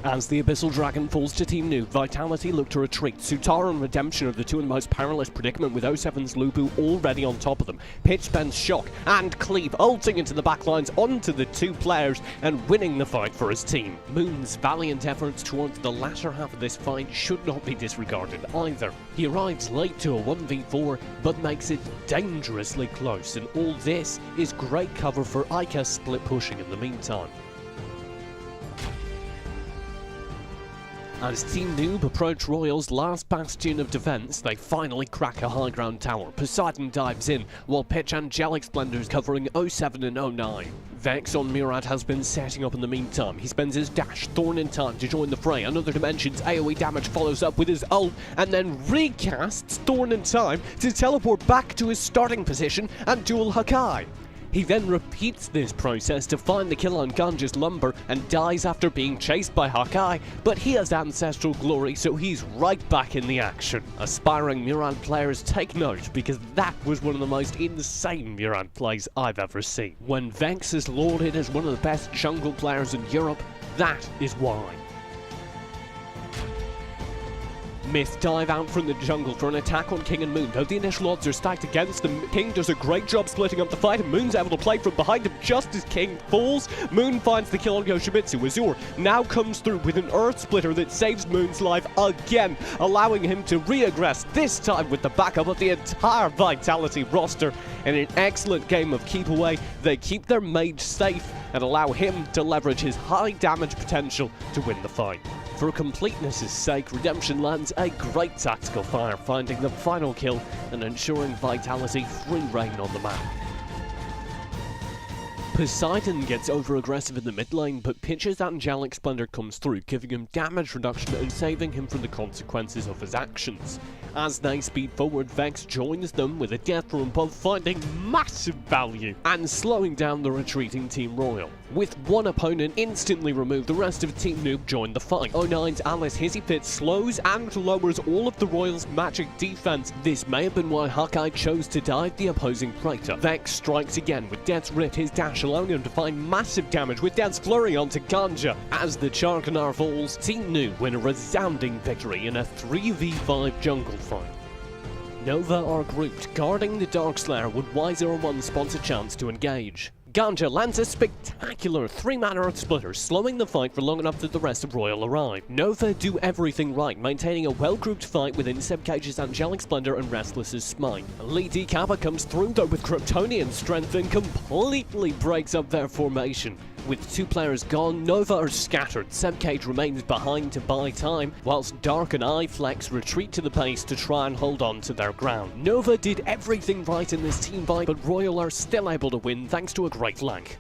As the Abyssal Dragon falls to Team Noob, Vitality look to retreat. Sutara and Redemption are the two in the most perilous predicament, with 07's Lubu already on top of them. Pitch spends Shock and Cleave ulting into the backlines onto the two players and winning the fight for his team. Moon's valiant efforts towards the latter half of this fight should not be disregarded either. He arrives late to a 1v4 but makes it dangerously close, and all this is great cover for Ica split pushing in the meantime. As Team Noob approach Royal's last bastion of defense, they finally crack a high ground tower. Poseidon dives in, while Pitch Angelic Splendor's covering 07 and 09. Vex on Murad has been setting up in the meantime. He spends his dash, Thorn in Time, to join the fray. Another Dimension's AoE damage follows up with his ult, and then recasts Thorn in Time to teleport back to his starting position and duel Hakai. He then repeats this process to find the kill on Ganja's Lumber and dies after being chased by Hakai, but he has ancestral glory, so he's right back in the action. Aspiring Murad players take note, because that was one of the most insane Murad plays I've ever seen. When Vex is lauded as one of the best jungle players in Europe, that is why. Myth dive out from the jungle for an attack on King and Moon. Though the initial odds are stacked against them, King does a great job splitting up the fight, and Moon's able to play from behind him just as King falls. Moon finds the kill on Yoshimitsu. Azure now comes through with an Earth Splitter that saves Moon's life again, allowing him to reaggress, this time with the backup of the entire Vitality roster. In an excellent game of keep away, they keep their mage safe and allow him to leverage his high damage potential to win the fight. For completeness' sake, Redemption lands a great tactical fire, finding the final kill and ensuring Vitality free reign on the map. Poseidon gets over-aggressive in the mid lane, but Pitch's Angelic Splendor comes through, giving him damage reduction and saving him from the consequences of his actions. As they speed forward, Vex joins them with a death room buff, finding massive value and slowing down the retreating Team Royal. With one opponent instantly removed, the rest of Team Noob join the fight. 09's Alice Hizzy Fit slows and lowers all of the Royals' magic defense. This may have been why Hakai chose to dive the opposing Praetor. Vex strikes again with Death's Rift, his dash allowing him to find massive damage with Death's Flurry onto Ganja. As the Charkanar falls, Team Noob win a resounding victory in a 3v5 jungle fight. Nova are grouped, guarding the Darkslayer when Y01 spots a chance to engage. Ganja lands a spectacular 3-mana Earth Splitter, slowing the fight for long enough that the rest of Royal arrive. Nova do everything right, maintaining a well-grouped fight within Sebcage's Angelic Splendor and Restless's Smite. Lady Kappa comes through though with Kryptonian strength and completely breaks up their formation. With two players gone, Nova are scattered. Sebcage remains behind to buy time, whilst Dark and iFlex retreat to the base to try and hold on to their ground. Nova did everything right in this team fight, but Royal are still able to win thanks to a great flank.